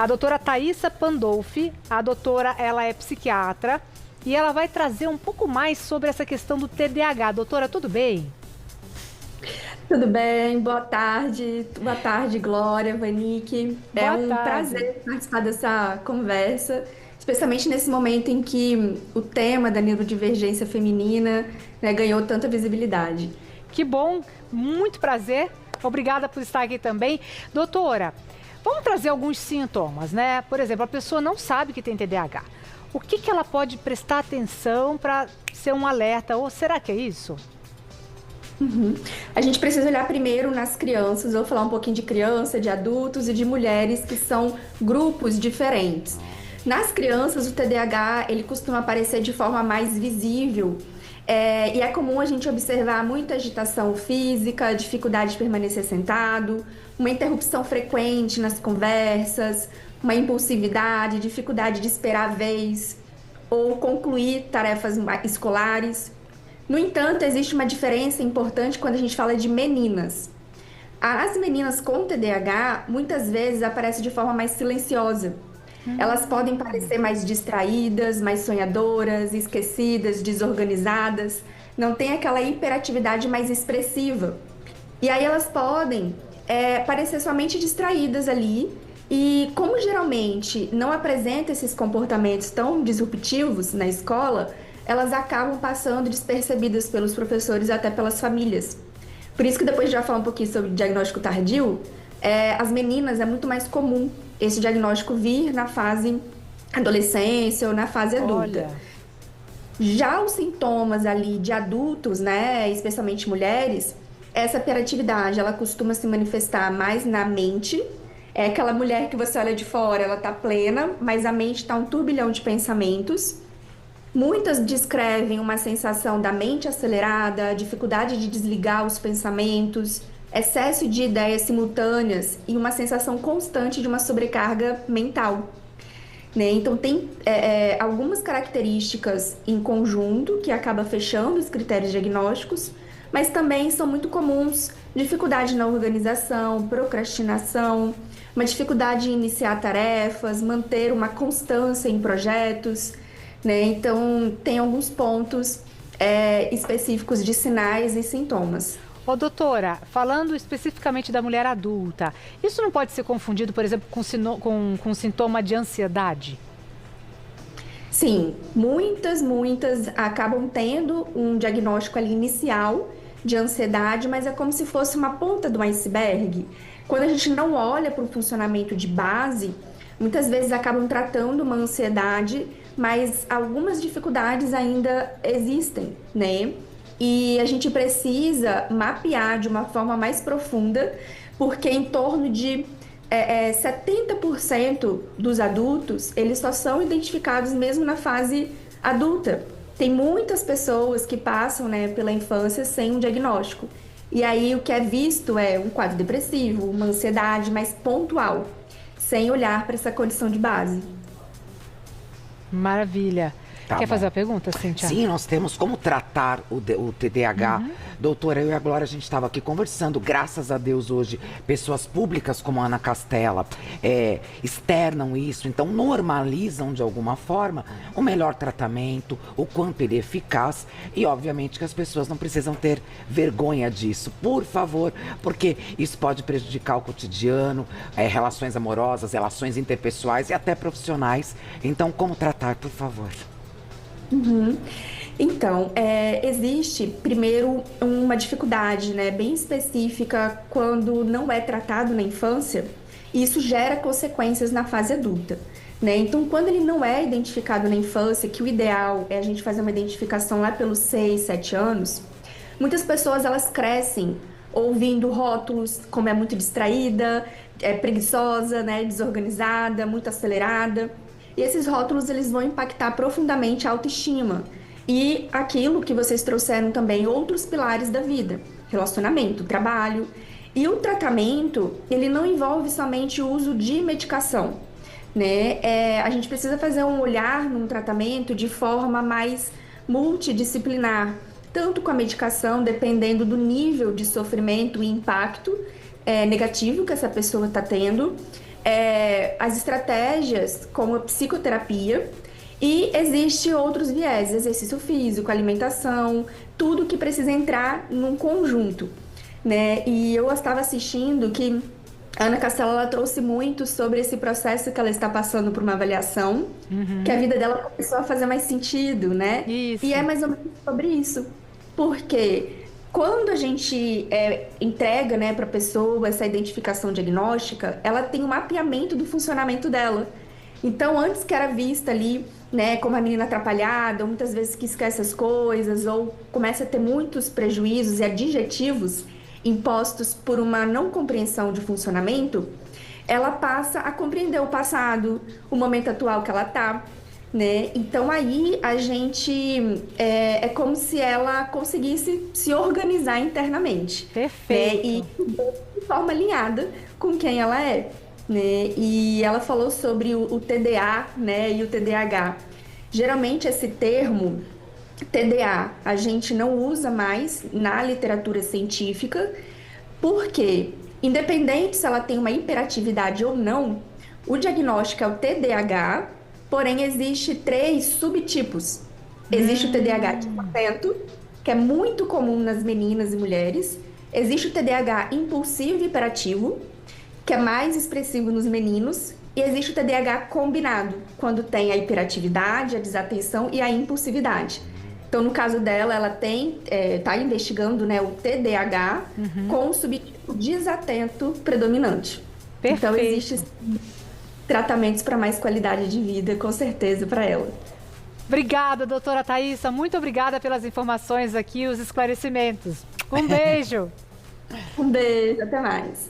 a doutora Thaisa Pandolfi. A doutora, ela é psiquiatra e ela vai trazer um pouco mais sobre essa questão do TDAH. Doutora, tudo bem? Tudo bem? Boa tarde. Boa tarde, Glória, Vanique. É Boa um tarde. prazer participar dessa conversa, especialmente nesse momento em que o tema da neurodivergência feminina, né, ganhou tanta visibilidade. Que bom, muito prazer. Obrigada por estar aqui também. Doutora, vamos trazer alguns sintomas, né? Por exemplo, a pessoa não sabe que tem TDAH. O que ela pode prestar atenção para ser um alerta? Ou será que é isso? A gente precisa olhar primeiro nas crianças, vou falar um pouquinho de criança, de adultos e de mulheres, que são grupos diferentes. Nas crianças, o TDAH, ele costuma aparecer de forma mais visível, e é comum a gente observar muita agitação física, dificuldade de permanecer sentado, uma interrupção frequente nas conversas, uma impulsividade, dificuldade de esperar a vez ou concluir tarefas escolares. No entanto, existe uma diferença importante quando a gente fala de meninas. As meninas com TDAH muitas vezes aparecem de forma mais silenciosa. Elas podem parecer mais distraídas, mais sonhadoras, esquecidas, desorganizadas, não tem aquela hiperatividade mais expressiva. E aí elas podem parecer somente distraídas ali, e como geralmente não apresentam esses comportamentos tão disruptivos na escola, elas acabam passando despercebidas pelos professores e até pelas famílias. Por isso que depois de já falar um pouquinho sobre diagnóstico tardio, as meninas é muito mais comum esse diagnóstico vir na fase adolescência ou na fase adulta. Olha. Já os sintomas ali de adultos, né, especialmente mulheres, essa hiperatividade, ela costuma se manifestar mais na mente. É aquela mulher que você olha de fora, ela tá plena, mas a mente tá um turbilhão de pensamentos. Muitas descrevem uma sensação da mente acelerada, dificuldade de desligar os pensamentos, excesso de ideias simultâneas e uma sensação constante de uma sobrecarga mental, né? Então, tem algumas características em conjunto que acaba fechando os critérios diagnósticos, mas também são muito comuns dificuldade na organização, procrastinação, uma dificuldade em iniciar tarefas, manter uma constância em projetos, né? Então, tem alguns pontos específicos de sinais e sintomas. Ô, doutora, falando especificamente da mulher adulta, isso não pode ser confundido, por exemplo, com sintoma de ansiedade? Sim, muitas acabam tendo um diagnóstico ali inicial de ansiedade, mas é como se fosse uma ponta do iceberg. Quando a gente não olha para o funcionamento de base, muitas vezes acabam tratando uma ansiedade, mas algumas dificuldades ainda existem, né? E a gente precisa mapear de uma forma mais profunda, porque em torno de 70% dos adultos, eles só são identificados mesmo na fase adulta. Tem muitas pessoas que passam, né, pela infância sem um diagnóstico. E aí o que é visto é um quadro depressivo, uma ansiedade mais pontual, sem olhar para essa condição de base. Maravilha. Tá Quer bom. fazer a pergunta, Cíntia? Sim, nós temos como tratar o TDAH. Doutora, eu e a Glória, a gente estava aqui conversando, graças a Deus hoje, pessoas públicas como a Ana Castela externam isso, então normalizam de alguma forma o melhor tratamento, o quanto ele é eficaz e obviamente que as pessoas não precisam ter vergonha disso, por favor, porque isso pode prejudicar o cotidiano, relações amorosas, relações interpessoais e até profissionais. Então, como tratar, por favor? Então, existe, primeiro, uma dificuldade, né, bem específica quando não é tratado na infância, e isso gera consequências na fase adulta, né? Então, quando ele não é identificado na infância, que o ideal é a gente fazer uma identificação lá pelos 6, 7 anos, muitas pessoas, elas crescem ouvindo rótulos como é muito distraída, preguiçosa, né, desorganizada, muito acelerada. E esses rótulos, eles vão impactar profundamente a autoestima. E aquilo que vocês trouxeram também, outros pilares da vida. Relacionamento, trabalho. E o tratamento, ele não envolve somente o uso de medicação, né? A gente precisa fazer um olhar num tratamento de forma mais multidisciplinar. Tanto com a medicação, dependendo do nível de sofrimento e impacto negativo que essa pessoa está tendo, as estratégias como a psicoterapia, e existe outros viés, exercício físico, alimentação, tudo que precisa entrar num conjunto, né? E eu estava assistindo que a Ana Castela, ela trouxe muito sobre esse processo que ela está passando por uma avaliação, que a vida dela começou a fazer mais sentido, né? Isso. E é mais ou menos sobre isso. Porque quando a gente entrega, né, para a pessoa essa identificação diagnóstica, ela tem um mapeamento do funcionamento dela. Então, antes que era vista ali, né, como a menina atrapalhada, ou muitas vezes que esquece as coisas, ou começa a ter muitos prejuízos e adjetivos impostos por uma não compreensão de funcionamento, ela passa a compreender o passado, o momento atual que ela está, né? Então aí a gente é como se ela conseguisse se organizar internamente. Perfeito. Né? E de forma alinhada com quem ela é, né? E ela falou sobre o TDA, né, e o TDAH. Geralmente esse termo TDA a gente não usa mais na literatura científica, porque, independente se ela tem uma hiperatividade ou não, o diagnóstico é o TDAH, porém existe 3 subtipos. Existe o TDAH desatento, que é muito comum nas meninas e mulheres. Existe o TDAH impulsivo e hiperativo, que é mais expressivo nos meninos. E existe o TDAH combinado, quando tem a hiperatividade, a desatenção e a impulsividade. Então, no caso dela, ela tá investigando, né, o TDAH com o subtipo desatento predominante. Perfeito. Então, existem tratamentos para mais qualidade de vida, com certeza, para ela. Obrigada, doutora Thaísa. Muito obrigada pelas informações aqui, os esclarecimentos. Um beijo. Um beijo, até mais.